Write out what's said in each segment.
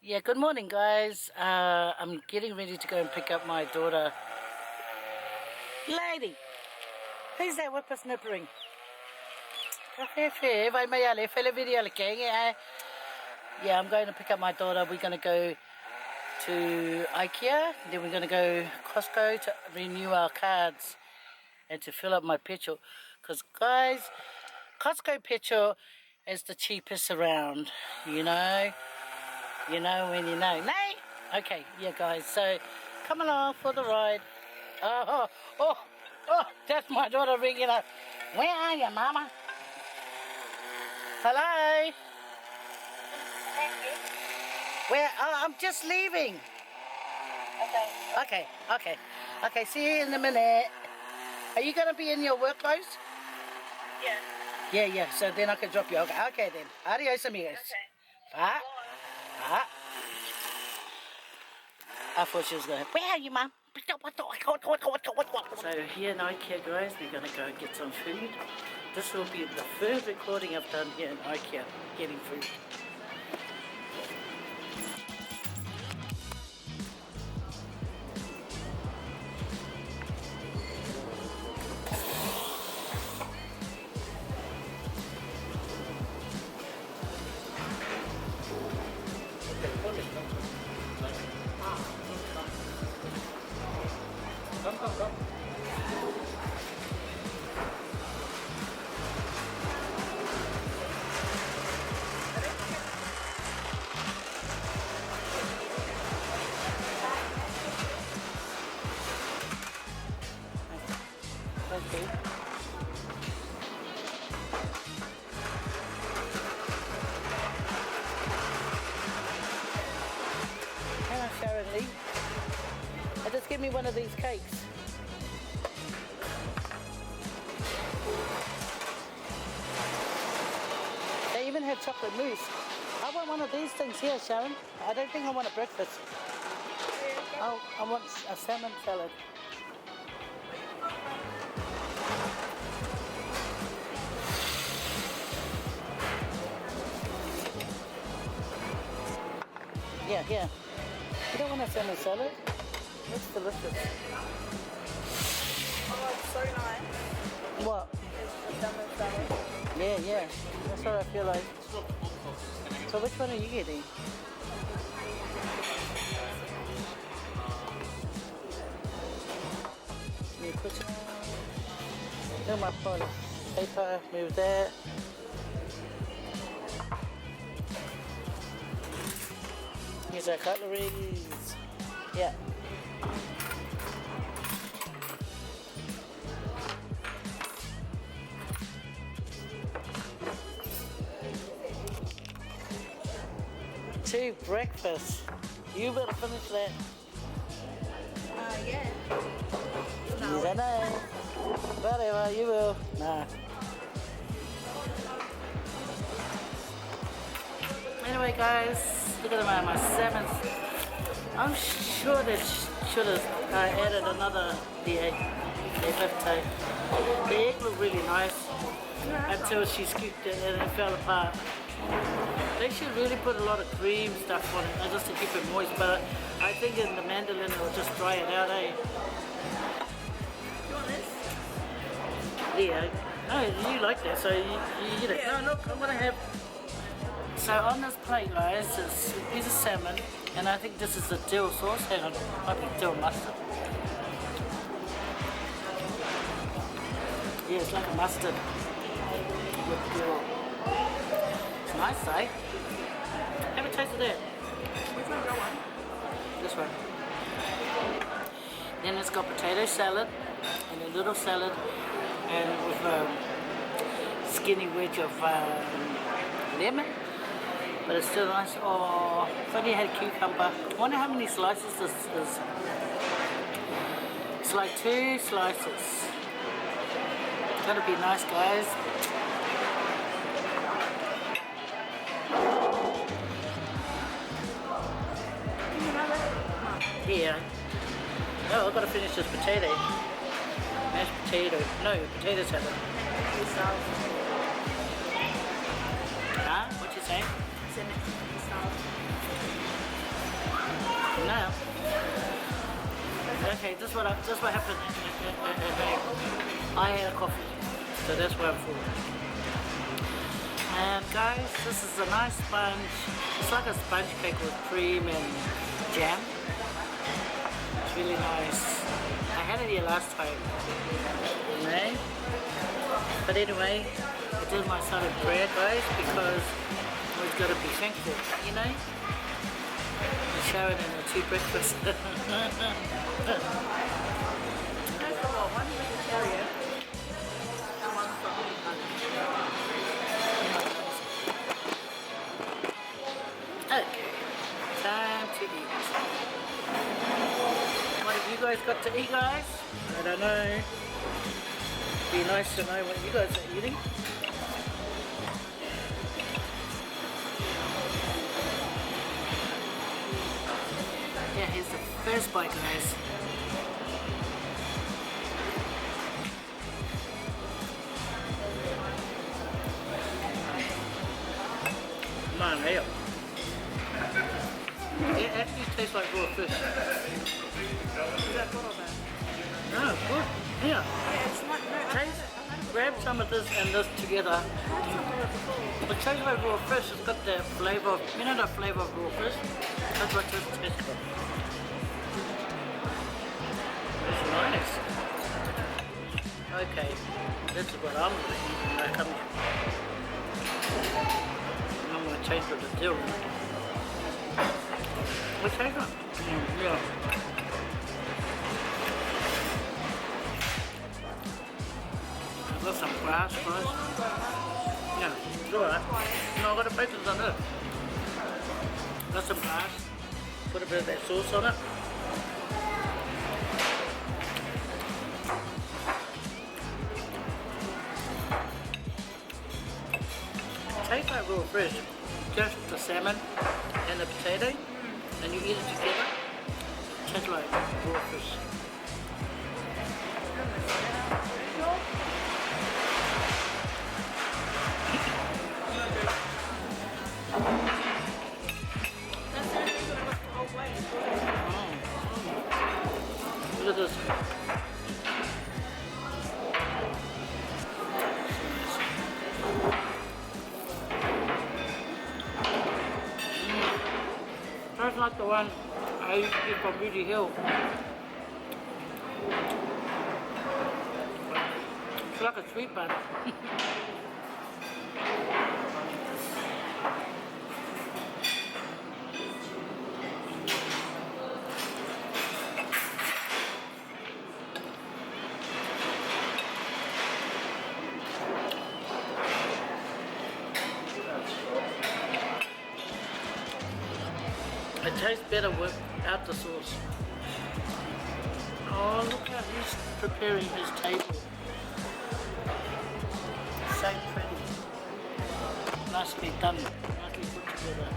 Yeah, good morning, guys. I'm getting ready to go and pick up my daughter. Lady, who's that whippersnippering? Yeah, I'm going to pick up my daughter. We're going to go to Ikea. Then we're going to go Costco to renew our cards and to fill up my petrol. Because, guys, Costco petrol is the cheapest around, you know. You know when you know. Nay? Okay, yeah, guys. So, come along for the ride. Oh, that's my daughter ringing up. Where are you, Mama? Hello? Where? Oh, I'm just leaving. Okay, see you in a minute. Are you going to be in your work clothes? Yeah. Yeah, so then I can drop you. Okay then. Adios, amigos. Okay. Ah. I thought she was going, where are you, Mum? So here in Ikea, guys, we're going to go get some food. This will be the third recording I've done here in Ikea, getting food. Come. Okay. Hello, Sharon Lee. Just give me one of these cakes. They even have chocolate mousse. I want one of these things here, Sharon. I don't think I want a breakfast. Oh, I want a salmon salad. Yeah. You don't want a salmon salad? It's delicious. Oh, it's so nice. What? It's the salmon salad. Yeah. That's what I feel like. So which one are you getting? You put it my phone. Paper, move that. Here's our cutleries. Yeah. Two breakfasts. You better finish that. Yeah. No. I know. Whatever, you will. Nah. Anyway, guys, look at my salmon. I'm sure that should have added another the left tape. The egg looked really nice until she scooped it and it fell apart. They should really put a lot of cream stuff on it just to keep it moist, but I think in the mandolin it will just dry it out, eh? You want this? Yeah. No, you like that, so you eat it. Yeah. No, look, I'm gonna have. So on this plate, guys, is a piece of salmon, and I think this is the dill sauce. Hang on, might be dill mustard. Yeah, it's like a mustard with dill. It's nice, eh? Have a taste of that. Which one do you want? This one. Then it's got potato salad and a little salad and with a skinny wedge of lemon. But it's still nice. Oh, if only had cucumber. I wonder how many slices this is. It's like 2 slices. It's gonna be nice, guys. Yeah. Oh, I've got to finish this potato. Mashed potato. No, potato salad. Huh? What you say? Send it to me, now. Okay, this is what happened. I had a coffee, so that's why I'm full. And guys, this is a nice sponge. It's like a sponge cake with cream and jam. It's really nice. I had it here last time. Okay. But anyway, I did my salad bread, guys, because we've got to be thankful, you know? And shower it in a tea breakfast. One vegetarian and one from Okay, time to eat. What have you guys got to eat, guys? I don't know. Be nice to know what you guys are eating. Yeah, here's the first bite, guys. Man, yeah. It actually tastes like raw fish. Is that good or bad? No, good. Yeah. Yeah, it's not. No, Taste, grab some of this and this together. It tastes like raw fish. It's got the flavor of, you know the flavor of raw fish? That's what this tastes like. It's nice. Okay, this is what I'm going to eat when I come here. I'm going to change what the deal is. What's that? Yeah. I've got some grass, guys. Yeah, it's alright. No, I've got the bacon on there. Got some grass. Put a bit of that sauce on it. Tastes like raw fish. Just the salmon and the potato, and you eat it together. Tastes like raw fish. Look at this. That's like the one I used to get from Beauty Hill. It's like a sweet bun. It tastes better without the sauce. Oh, look how he's preparing his table. So pretty. Nicely done. Nicely put together.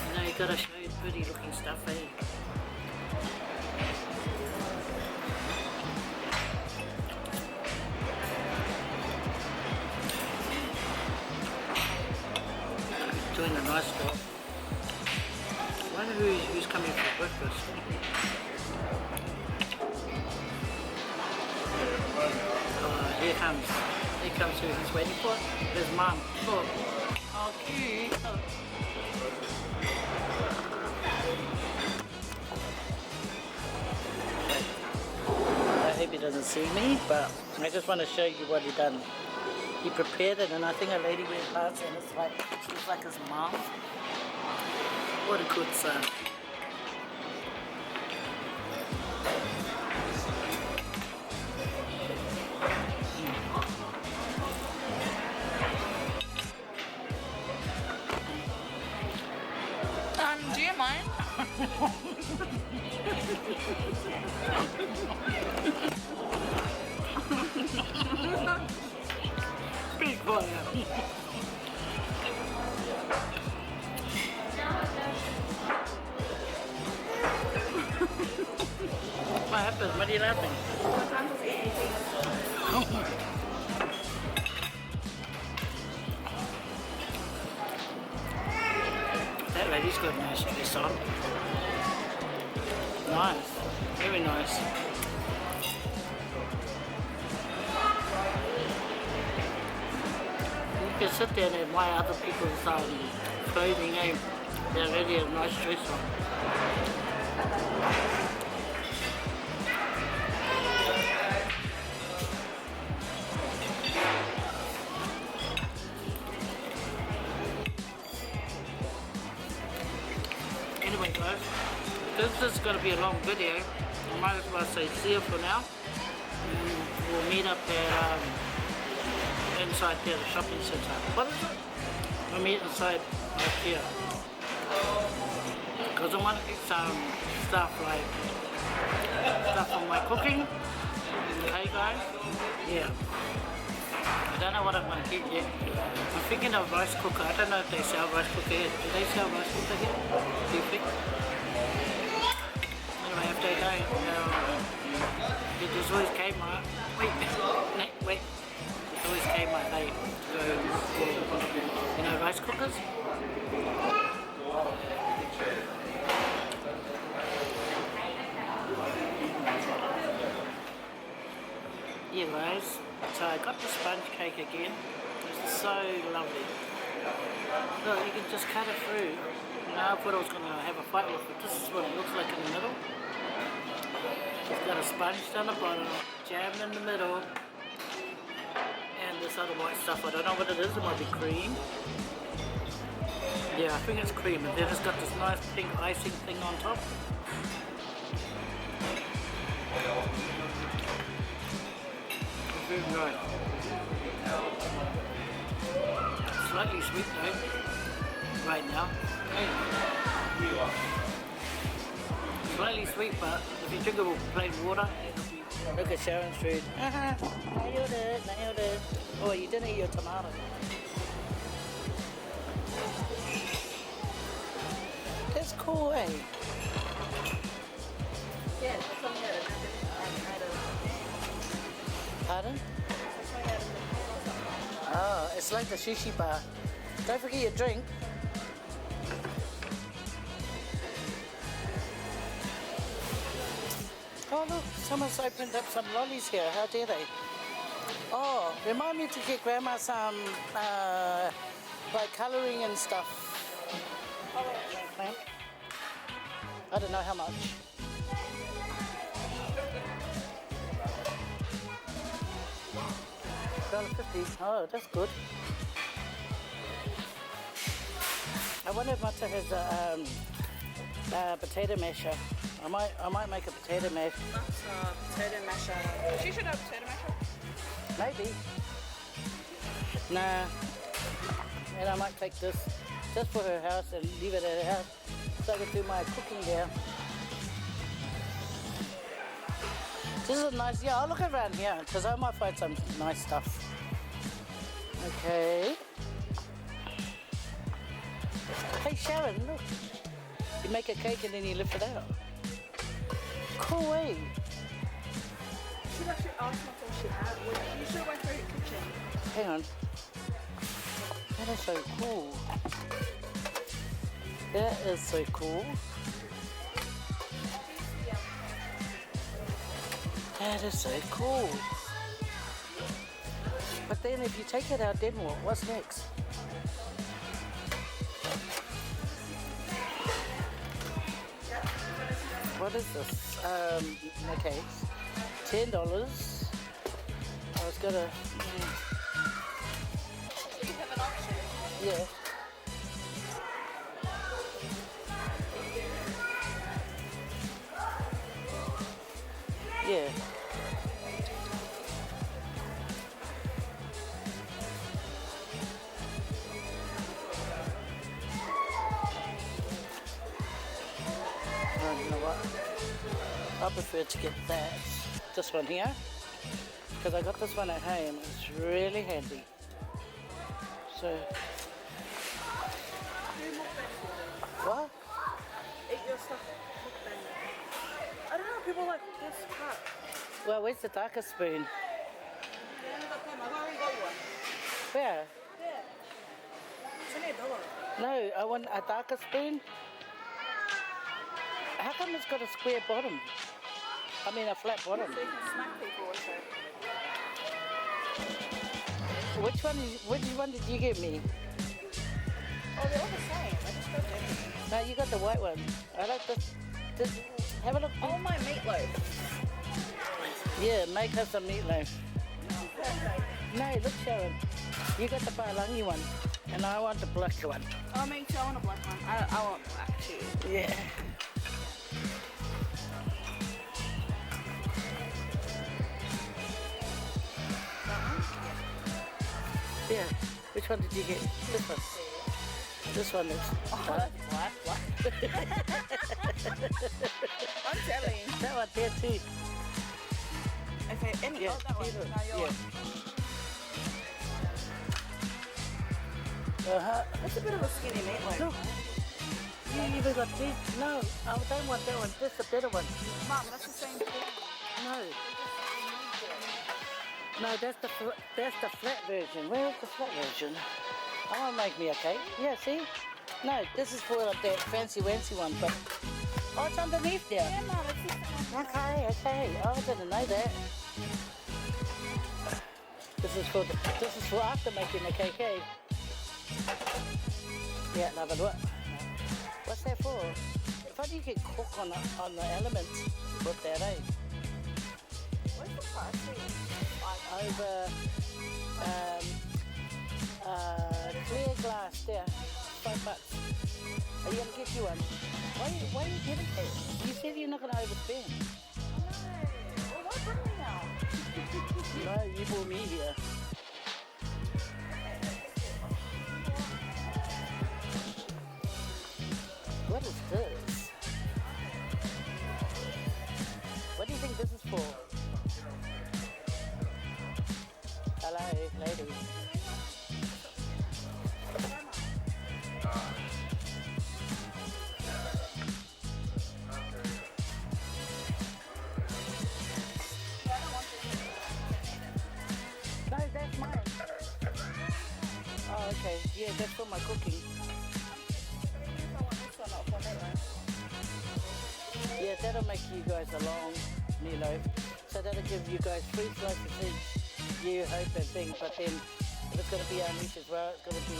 You know, you've got to show you pretty looking stuff, eh? Doing a nice job. I wonder who's coming for breakfast. Here comes who he's waiting for. His mum. Look. Oh, cute. Oh. I hope he doesn't see me, but I just want to show you what he done. He prepared it, and I think a lady went past and it's like, she's like his mom. What a good son. Do you mind? Be quiet. What happened? What are you laughing? That lady's got a nice dress on. Nice. Very nice. You can sit there and admire other people's clothing, eh? They already have a nice dress on. Anyway guys, this is going to be a long video. I might as well say see you for now. We'll meet up at inside there, the shopping centre. What is it? We'll meet inside Ikea. Because I want to get some stuff for my cooking. Okay guys? Yeah. I don't know what I'm going to get yet. I'm thinking of rice cooker. I don't know if they sell rice cooker here. Do they sell rice cooker here? Do you think? Anyway, if they don't, there's always Kmart. Wait, wait. There's always Kmart, hey, to go for, rice cookers. Yeah guys, so I got the sponge cake again. It's so lovely. Look, you can just cut it through. I thought I was going to have a fight with it. This is what it looks like in the middle. It's got a sponge down the bottom, jam in the middle, and this other white stuff. I don't know what it is. It might be cream. Yeah, I think it's cream. And then it's got this nice pink icing thing on top. Very nice. Slightly sweet though, right now. Hey. Slightly sweet, but if you drink it with plain water, it'll be... Look at Sharon's food. Nailed it, nailed it. Oh, you didn't eat your tomato. That's cool, eh? Yeah, that's something that Pardon? Oh, it's like the sushi bar. Don't forget your drink. Oh look, someone's opened up some lollies here. How dare they? Oh, remind me to get Grandma some like colouring and stuff. I don't know how much. $1.50. Oh, that's good. I wonder if Mata has a potato masher. I might make a potato mash. potato masher. She should have potato masher. Maybe. Nah. And I might take this just for her house and leave it at her house so I can do my cooking there. This is nice. Yeah, I'll look around here because I might find some nice stuff. Okay. Hey Sharon, look. You make a cake and then you lift it out. Cool way. You should actually ask her what she had. You should have went through your kitchen. Hang on. That is so cool. That is so cool. That is so cool. But then if you take it out, then what? What's next? What is this? Okay. $10. I was gonna... You have an option. Yeah. Yeah. You know what? I prefer to get that. This one here. Because I got this one at home. It's really handy. So. What? Eat your stuff. I don't know, people like this cut. Well, where's the darker spoon? I've already got one. Where? Yeah. It's only $1. No, I want a darker spoon. How come it's got a square bottom? I mean a flat bottom. So you can smack people with it. Which one did you give me? Oh, they're all the same. I just got them. No, you got the white one. I like this. Have a look. Oh, my meatloaf. Yeah, make us a meatloaf. No, look, Sharon. You got the palangi one, and I want the black one. Oh, me too. I want a black one. I want black too. Yeah. Yeah. Which one did you get? This one. This one is. Oh, that's black. I'm telling. That one there too. Okay, any Yeah, oh, that one. either. No, yours. Uh-huh. That's a bit of a skinny meatloaf. Look. You even got this. No, I don't want that one. This is a better one. Mum, that's the same thing. No. No, that's the flat version. Where is the flat version? I want to make me a cake. Yeah, see? No, this is for that fancy wancy one, but oh, it's underneath there. Yeah, Mum, it's the same. Okay. Oh, I didn't know that. This is for after making the cake, eh? Yeah, love it. What's that for? If only you could cook on the elements, put that, eh? Where's the price? Over clear glass there, $5. Are you gonna get you one? Why are you getting it? You said you're not gonna overspend. Well, why bring me now? No, you brought me here. What is this? What do you think this is for? Hello, lady. No, that's mine. Oh, okay. Yeah, that's for my cooking. Yeah, that'll make you guys a long meatloaf. So that'll give you guys 3 slices each. You hope and think, but then if it's going to be unleashed as well, it's going to be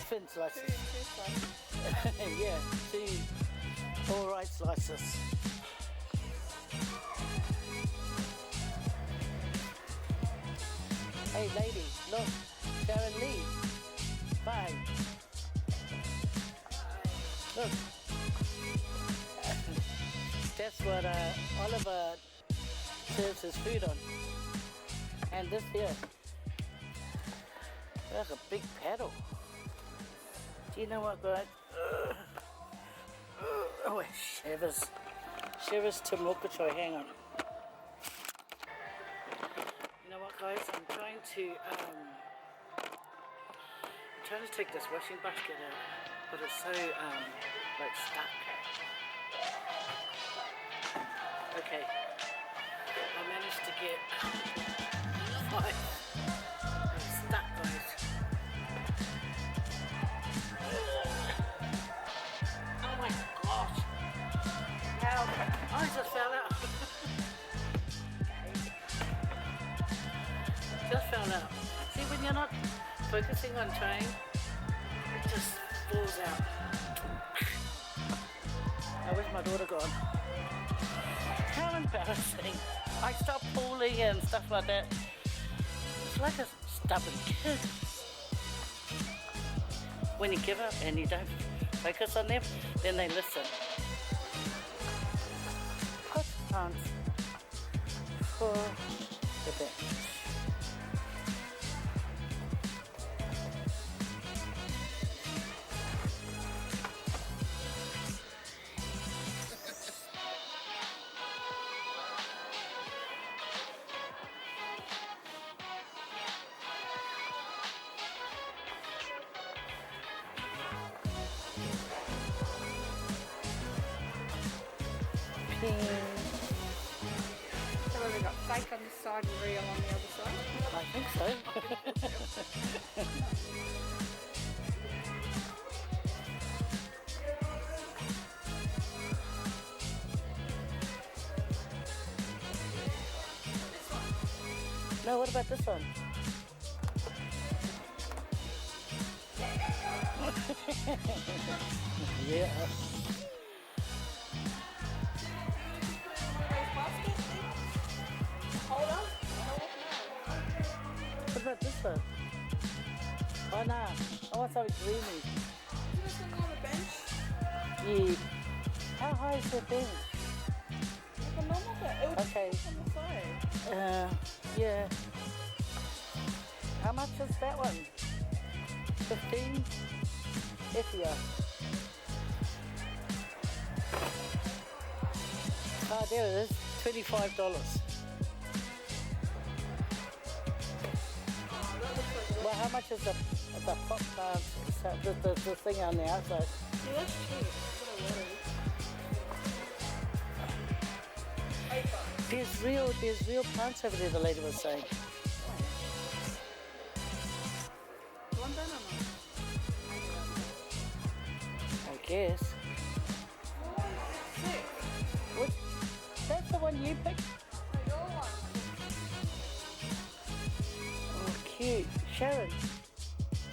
thin slices. Two slices. Yeah, 2 alright slices. Hey lady, look, Sharon Lee. Bye. Look. That's what Oliver serves his food on. And this here, that's a big paddle. Do you know what, guys? Oh, it shivers. Shivers to Mokachoi, hang on. You know what, guys? I'm trying to take this washing basket out, but it's so like stuck. Okay, I managed to get 5. It's stuck, guys. Oh my gosh! Help! I just fell out. Just fell out. See, when you're not focusing on trying, it just falls out. Now, where's my daughter gone? How embarrassing. I stopped pulling and stuff like that. It's like a stubborn kid. When you give up and you don't focus on them, then they listen. Put on for the bench. So we got fake on this side and real on the other side. I think so. No, what about this one? Yeah. Hold on. What about this one? Oh no, I want something greeny. Isn't this thing on the bench? Yeah. How high is the bench? Like a normal bed. It would Okay. just on the side. Yeah. How much is that one? 15? Ikea. Oh, there it is. $25. Well, how much is the pop plant? The thing on the outside? See, that's cheap. There's real plants over there. The lady was saying. One done or not? I guess. Six. What? That's the one you picked. Your one. Oh, cute. Sharon,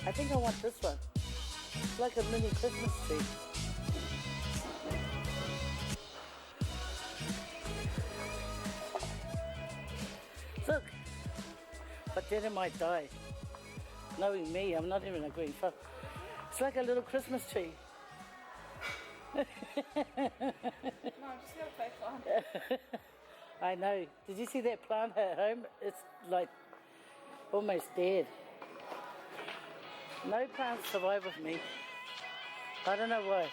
I think I want this one. It's like a mini Christmas tree. Look, but then it might die. Knowing me, I'm not even a green fuck. It's like a little Christmas tree. No, I'm just gonna play fun. I know. Did you see that plant at home? It's like almost dead. No plants survive with me. I don't know why.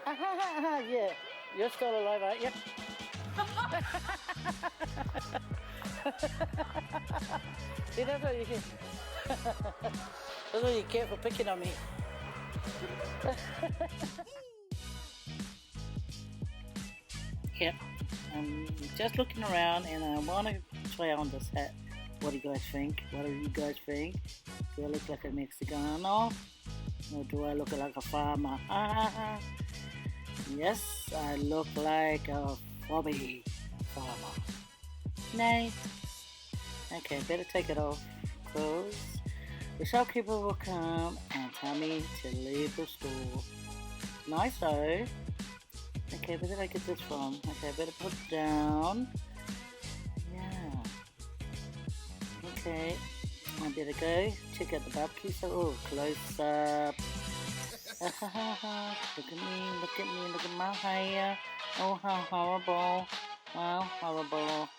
And animals. Yeah, you're still alive, aren't you? See, that's what you that's what you get for picking on me. Yeah, I'm just looking around and I want to try on this hat. What do you guys think? What do you guys think? Do I look like a Mexicano? Or do I look like a farmer? Yes, I look like a hobby farmer. Nice. Okay, better take it off because the shopkeeper will come and tell me to leave the store. Nice though. Okay, where did I get this from? Okay, I better put it down. Yeah. Okay, I better go check out the barbecue. So, oh, close up. Look at me, look at me, look at my hair. Oh, how horrible. How horrible.